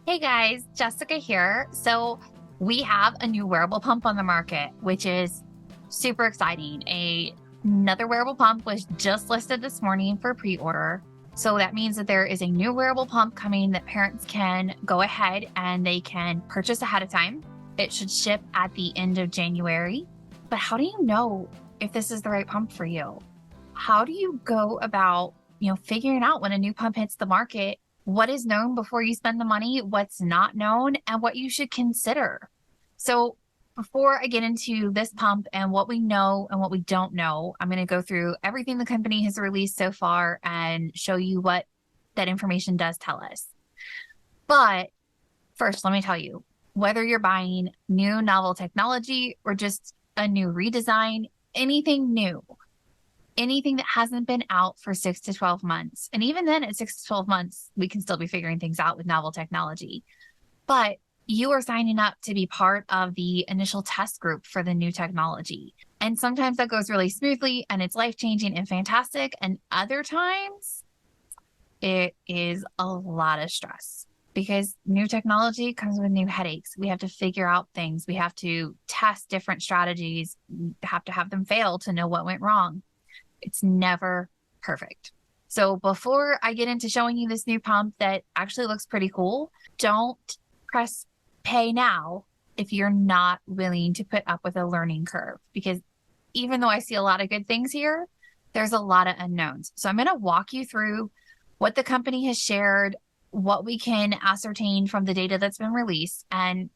Hey guys, Jessica here. So we have a new wearable pump on the market, which is super exciting. Another wearable pump was just listed this morning for pre-order. So that means that there is a new wearable pump coming that parents can go ahead and they can purchase ahead of time. It should ship at the end of January. But how do you know if this is the right pump for you? How do you go about, figuring out when a new pump hits the market, what is known before you spend the money, what's not known, and what you should consider? So before I get into this pump and what we know and what we don't know, I'm going to go through everything the company has released so far and show you what that information does tell us. But first, let me tell you, whether you're buying new novel technology or just a new redesign, anything new, anything that hasn't been out for 6 to 12 months. And even then, at 6 to 12 months, we can still be figuring things out with novel technology. But you are signing up to be part of the initial test group for the new technology. And sometimes that goes really smoothly and it's life changing and fantastic. And other times, it is a lot of stress because new technology comes with new headaches. We have to figure out things, we have to test different strategies, we have to have them fail to know what went wrong. It's never perfect. So before I get into showing you this new pump that actually looks pretty cool, don't press pay now if you're not willing to put up with a learning curve. Because even though I see a lot of good things here, there's a lot of unknowns. So I'm going to walk you through what the company has shared, what we can ascertain from the data that's been released. And,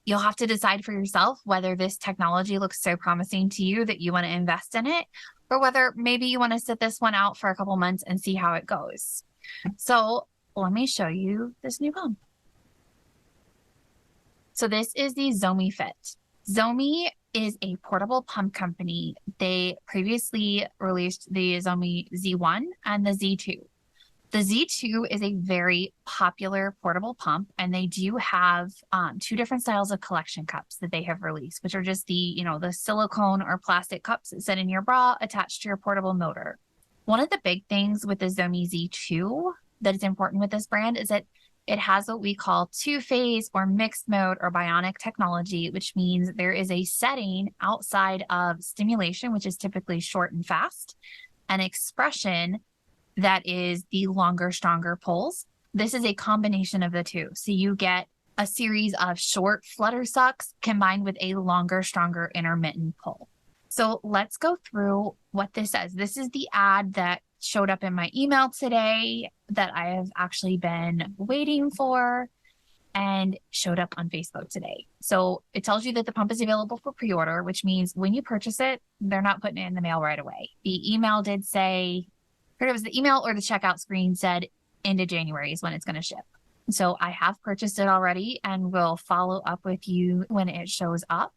you'll have to decide for yourself whether this technology looks so promising to you that you want to invest in it, or whether maybe you want to sit this one out for a couple months and see how it goes. So let me show you this new pump. So this is the Zomee Fit. Zomee is a portable pump company. They previously released the Zomee Z1 and the Z2. The Z2 is a very popular portable pump, and they do have two different styles of collection cups that they have released, which are just the silicone or plastic cups that sit in your bra attached to your portable motor. One of the big things with the Zomee Z2 that is important with this brand is that it has what we call two-phase or mixed mode or bionic technology, which means there is a setting outside of stimulation, which is typically short and fast, and expression that is the longer, stronger pulls. This is a combination of the two. So you get a series of short flutter sucks combined with a longer, stronger intermittent pull. So let's go through what this says. This is the ad that showed up in my email today that I have actually been waiting for and showed up on Facebook today. So it tells you that the pump is available for pre-order, which means when you purchase it, they're not putting it in the mail right away. The email did say, it was the email or the checkout screen said end of January is when it's going to ship. So I have purchased it already and will follow up with you when it shows up.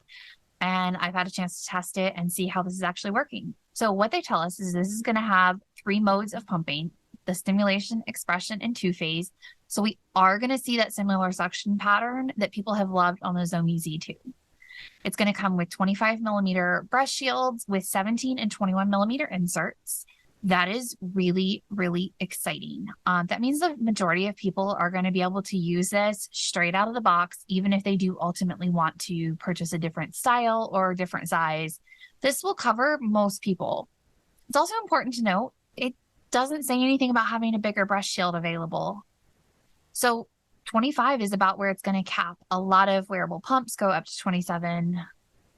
And I've had a chance to test it and see how this is actually working. So what they tell us is this is going to have 3 modes of pumping: the stimulation, expression, and two-phase. So we are going to see that similar suction pattern that people have loved on the Zomee Z2. It's going to come with 25 millimeter breast shields with 17 and 21 millimeter inserts. That is really, really exciting. That means the majority of people are going to be able to use this straight out of the box, even if they do ultimately want to purchase a different style or a different size. This will cover most people. It's also important to note, it doesn't say anything about having a bigger breast shield available. So 25 is about where it's going to cap. A lot of wearable pumps go up to 27,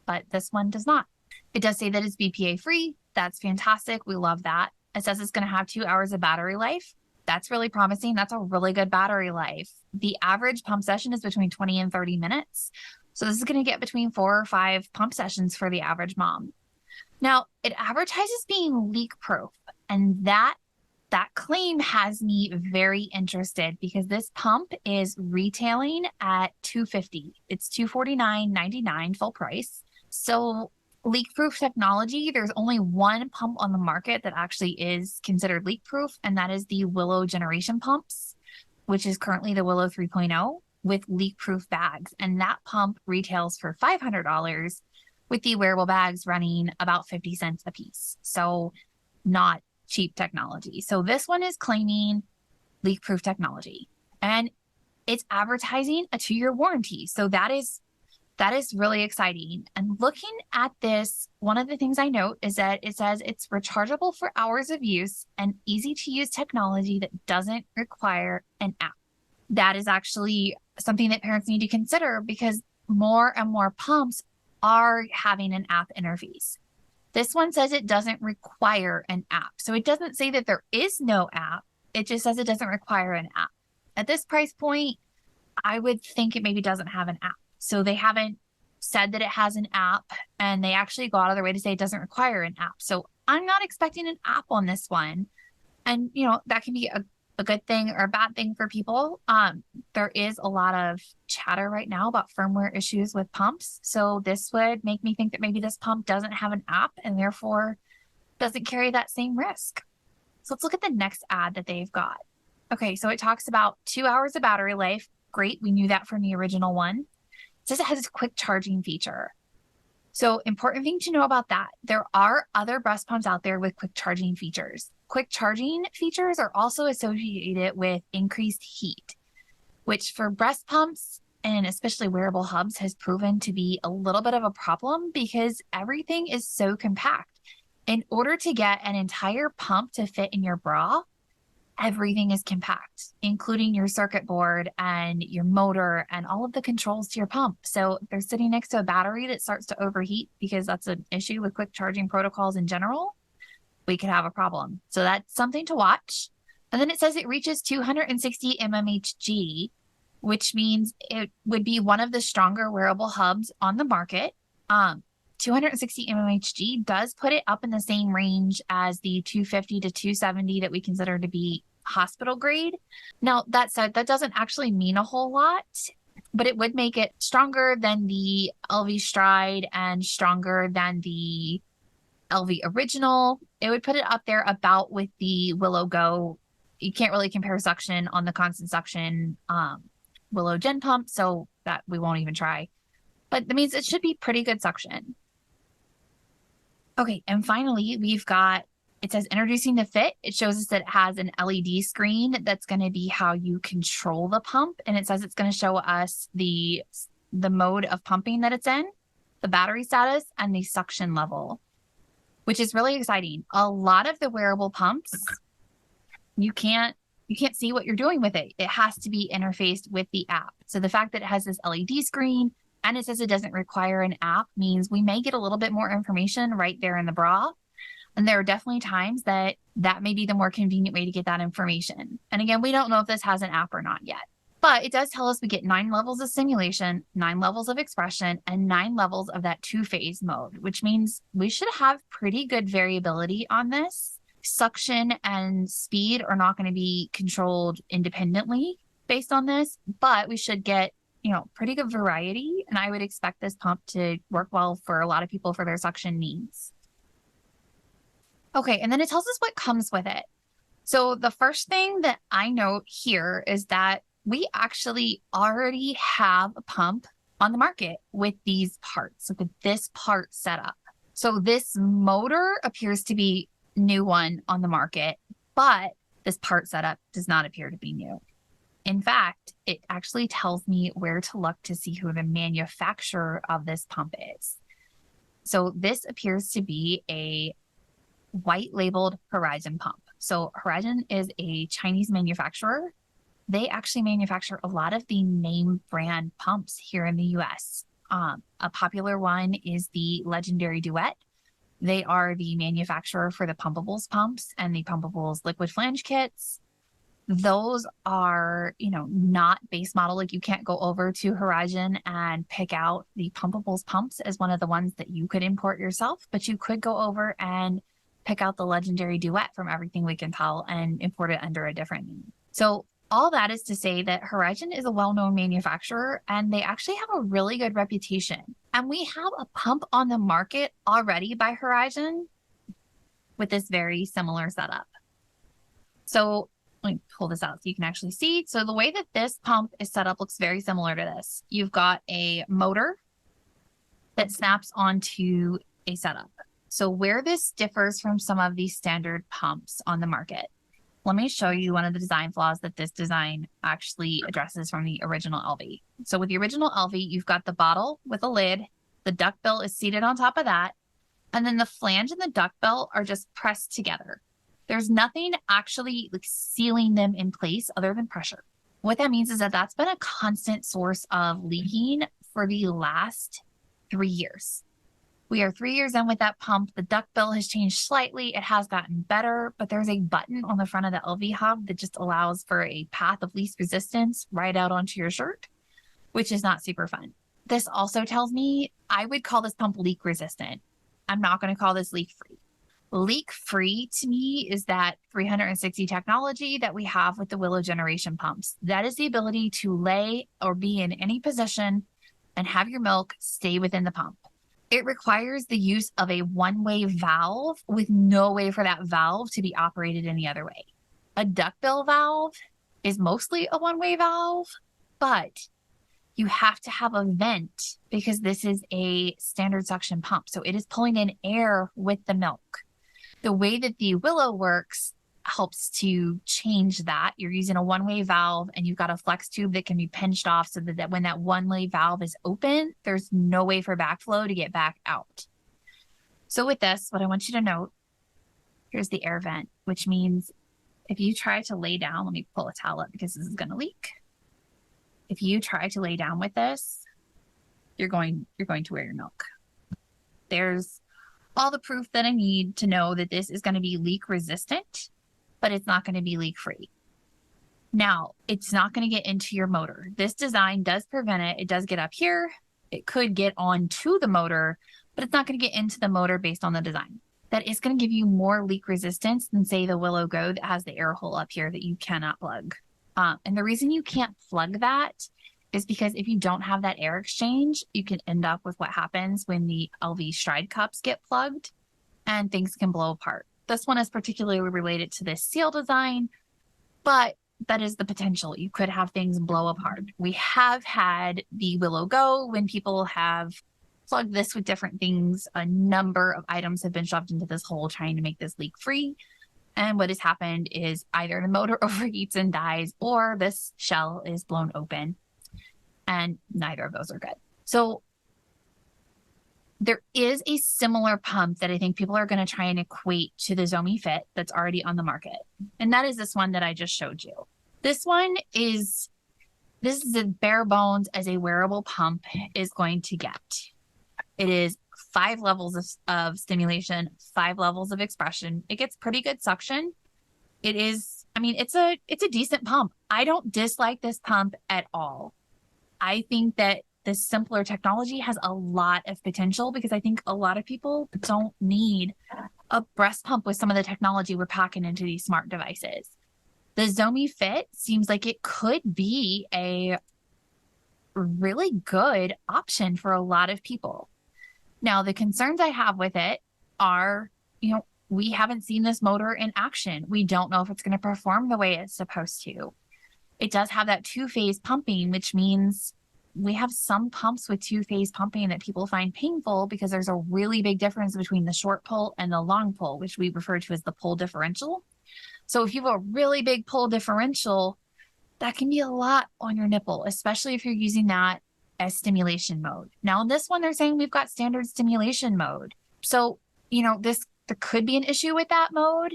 but this one does not. It does say that it's BPA free. That's fantastic. We love that. It says it's going to have 2 hours of battery life. That's really promising. That's a really good battery life. The average pump session is between 20 and 30 minutes. So this is going to get between 4 or 5 pump sessions for the average mom. Now, it advertises being leak proof, and that claim has me very interested because this pump is retailing at $250. It's $249.99 full price. So leak-proof technology, there's only one pump on the market that actually is considered leak-proof, and that is the Willow generation pumps, which is currently the Willow 3.0 with leak-proof bags. And that pump retails for $500 with the wearable bags running about 50 cents a piece. So not cheap technology. So this one is claiming leak-proof technology. And it's advertising a 2-year warranty. So that is really exciting. And looking at this, one of the things I note is that it says it's rechargeable for hours of use and easy to use technology that doesn't require an app. That is actually something that parents need to consider because more and more pumps are having an app interface. This one says it doesn't require an app. So it doesn't say that there is no app. It just says it doesn't require an app. At this price point, I would think it maybe doesn't have an app. So they haven't said that it has an app, and they actually go out of their way to say it doesn't require an app. So I'm not expecting an app on this one. And, that can be a good thing or a bad thing for people. There is a lot of chatter right now about firmware issues with pumps. So this would make me think that maybe this pump doesn't have an app and therefore doesn't carry that same risk. So let's look at the next ad that they've got. Okay, so it talks about 2 hours of battery life. Great, we knew that from the original one. It says it has a quick charging feature. So important thing to know about that, there are other breast pumps out there with quick charging features. Quick charging features are also associated with increased heat, which for breast pumps and especially wearable hubs has proven to be a little bit of a problem because everything is so compact. In order to get an entire pump to fit in your bra, everything is compact, including your circuit board and your motor and all of the controls to your pump. So if they're sitting next to a battery that starts to overheat, because that's an issue with quick charging protocols in general, we could have a problem. So that's something to watch. And then it says it reaches 260 mmHg, which means it would be one of the stronger wearable hubs on the market. 260 mmHg does put it up in the same range as the 250 to 270 that we consider to be hospital grade. Now, that said, that doesn't actually mean a whole lot, but it would make it stronger than the LV Stride and stronger than the LV Original. It would put it up there about with the Willow Go. You can't really compare suction on the constant suction Willow Gen pump, so that we won't even try. But that means it should be pretty good suction. Okay, and finally, we've got, it says introducing the Fit. It shows us that it has an LED screen that's going to be how you control the pump. And it says it's going to show us the mode of pumping that it's in, the battery status, and the suction level, which is really exciting. A lot of the wearable pumps, you can't see what you're doing with it. It has to be interfaced with the app. So the fact that it has this LED screen and it says it doesn't require an app means we may get a little bit more information right there in the bra. And there are definitely times that may be the more convenient way to get that information. And again, we don't know if this has an app or not yet, but it does tell us we get 9 levels of simulation, 9 levels of expression, and 9 levels of that 2-phase mode, which means we should have pretty good variability on this. Suction and speed are not going to be controlled independently based on this, but we should get pretty good variety. And I would expect this pump to work well for a lot of people for their suction needs. Okay, and then it tells us what comes with it. So the first thing that I note here is that we actually already have a pump on the market with these parts, with this part setup. So this motor appears to be new one on the market, but this part setup does not appear to be new. In fact, it actually tells me where to look to see who the manufacturer of this pump is. So this appears to be a white labeled Horigen pump. So Horigen is a Chinese manufacturer. They actually manufacture a lot of the name brand pumps here in the US. A popular one is the legendary Duet. They are the manufacturer for the Pumpables pumps and the Pumpables liquid flange kits. Those are, not base model. Like you can't go over to Horigen and pick out the Pumpables pumps as one of the ones that you could import yourself, but you could go over and pick out the legendary Duet from everything we can tell and import it under a different name. So all that is to say that Horigen is a well-known manufacturer and they actually have a really good reputation. And we have a pump on the market already by Horigen with this very similar setup. So let me pull this out so you can actually see. So the way that this pump is set up looks very similar to this. You've got a motor that snaps onto a setup. So where this differs from some of the standard pumps on the market let me show you one of the design flaws that this design actually addresses from the original LV. So with the original LV, you've got the bottle with a lid, the duckbill is seated on top of that, and then the flange and the duckbill are just pressed together. There's nothing actually like sealing them in place other than pressure. What that means is that that's been a constant source of leaking for the last 3 years. We are 3 years in with that pump. The duckbill has changed slightly. It has gotten better, but there's a button on the front of the LV hub that just allows for a path of least resistance right out onto your shirt, which is not super fun. This also tells me I would call this pump leak resistant. I'm not going to call this leak free. Leak free to me is that 360 technology that we have with the Willow generation pumps. That is the ability to lay or be in any position and have your milk stay within the pump. It requires the use of a one-way valve with no way for that valve to be operated any other way. A duckbill valve is mostly a one-way valve, but you have to have a vent because this is a standard suction pump. So it is pulling in air with the milk. The way that the Willow works helps to change that. You're using a one-way valve and you've got a flex tube that can be pinched off so that when that one-way valve is open, there's no way for backflow to get back out. So with this, what I want you to note, here's the air vent, which means if you try to lay down, let me pull a towel up because this is going to leak. If you try to lay down with this, you're going to wear your milk. There's all the proof that I need to know that this is going to be leak resistant, but it's not going to be leak free. Now, it's not going to get into your motor. This design does prevent it. It does get up here. It could get onto the motor, but it's not going to get into the motor based on the design. That is going to give you more leak resistance than, say, the Willow Go that has the air hole up here that you cannot plug. And the reason you can't plug that is because if you don't have that air exchange, you can end up with what happens when the LV stride cups get plugged and things can blow apart. This one is particularly related to this seal design, but that is the potential. You could have things blow apart. We have had the Willow Go when people have plugged this with different things. A number of items have been shoved into this hole trying to make this leak free. And what has happened is either the motor overheats and dies or this shell is blown open. And neither of those are good. So there is a similar pump that I think people are going to try and equate to the Zomee Fit that's already on the market. And that is this one that I just showed you. This is as bare bones as a wearable pump is going to get. It is 5 levels of stimulation, 5 levels of expression. It gets pretty good suction. It is, I mean, it's a decent pump. I don't dislike this pump at all. I think that this simpler technology has a lot of potential because I think a lot of people don't need a breast pump with some of the technology we're packing into these smart devices. The Zomee Fit seems like it could be a really good option for a lot of people. Now, the concerns I have with it are, we haven't seen this motor in action. We don't know if it's going to perform the way it's supposed to. It does have that 2-phase pumping, which means we have some pumps with 2-phase pumping that people find painful because there's a really big difference between the short pull and the long pull, which we refer to as the pull differential. So if you have a really big pull differential, that can be a lot on your nipple, especially if you're using that as stimulation mode. Now in this one, they're saying we've got standard stimulation mode. So, there could be an issue with that mode,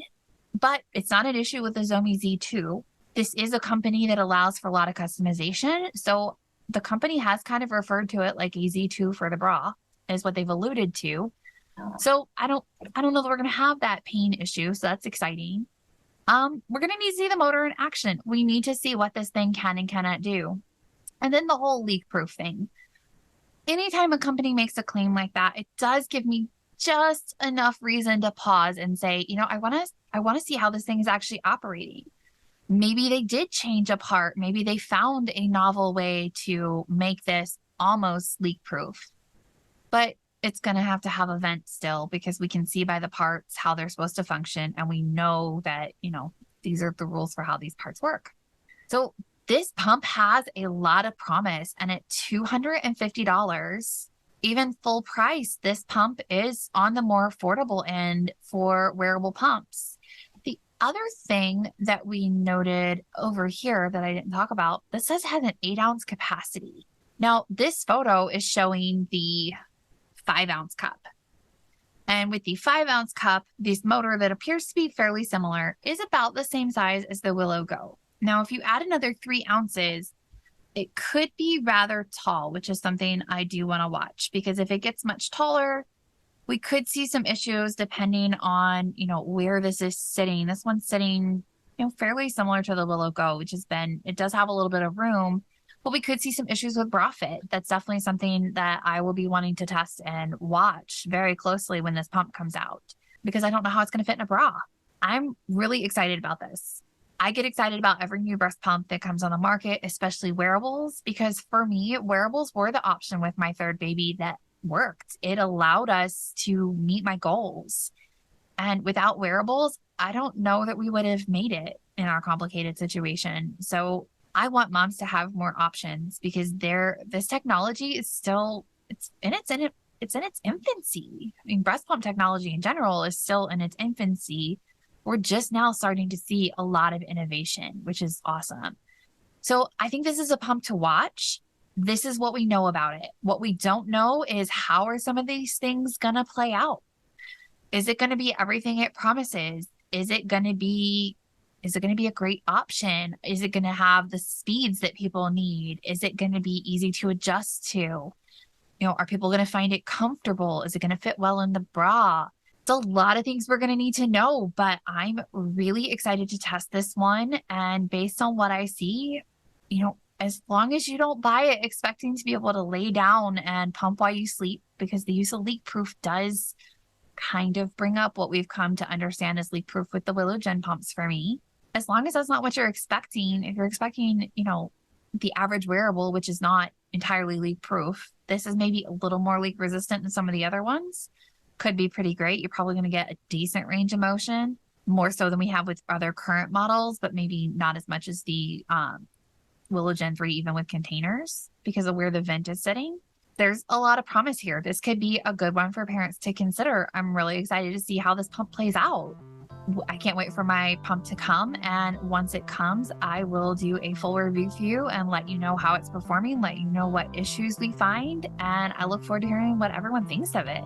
but it's not an issue with the Zomee Z2. This is a company that allows for a lot of customization. So the company has kind of referred to it like a Z2 for the bra is what they've alluded to. So I don't know that we're going to have that pain issue. So that's exciting. We're going to need to see the motor in action. We need to see what this thing can and cannot do. And then the whole leak-proof thing. Anytime a company makes a claim like that, it does give me just enough reason to pause and say, I want to see how this thing is actually operating. Maybe they did change a part. Maybe they found a novel way to make this almost leak-proof. But it's going to have a vent still because we can see by the parts how they're supposed to function. And we know that, these are the rules for how these parts work. So this pump has a lot of promise, and at $250, even full price, this pump is on the more affordable end for wearable pumps. The other thing that we noted over here that I didn't talk about, this says it has an 8-ounce capacity. Now, this photo is showing the 5-ounce cup. And with the 5-ounce cup, this motor that appears to be fairly similar is about the same size as the Willow Go. Now, if you add another 3 ounces, it could be rather tall, which is something I do want to watch, because if it gets much taller, we could see some issues depending on, where this is sitting. This one's sitting, fairly similar to the Willow Go, which it does have a little bit of room, but we could see some issues with bra fit. That's definitely something that I will be wanting to test and watch very closely when this pump comes out, because I don't know how it's going to fit in a bra. I'm really excited about this. I get excited about every new breast pump that comes on the market, especially wearables, because for me, wearables were the option with my third baby that worked. It allowed us to meet my goals. And without wearables, I don't know that we would have made it in our complicated situation. So I want moms to have more options, because this technology is still, it's in its infancy. I mean, breast pump technology in general is still in its infancy. We're just now starting to see a lot of innovation, which is awesome. So I think this is a pump to watch. This is what we know about it. What we don't know is, how are some of these things going to play out? Is it going to be everything it promises? Is it going to be a great option? Is it going to have the speeds that people need? Is it going to be easy to adjust to? Are people going to find it comfortable? Is it going to fit well in the bra? It's a lot of things we're going to need to know, but I'm really excited to test this one. And based on what I see, as long as you don't buy it expecting to be able to lay down and pump while you sleep, because the use of Leakproof does kind of bring up what we've come to understand as Leakproof with the Willow Gen pumps for me. As long as that's not what you're expecting, if you're expecting, the average wearable, which is not entirely leak-proof, this is maybe a little more leak resistant than some of the other ones, could be pretty great. You're probably going to get a decent range of motion, more so than we have with other current models, but maybe not as much as the Willow Gen 3, even with containers, because of where the vent is sitting. There's a lot of promise here. This could be a good one for parents to consider. I'm really excited to see how this pump plays out. I can't wait for my pump to come. And once it comes, I will do a full review for you and let you know how it's performing, let you know what issues we find. And I look forward to hearing what everyone thinks of it.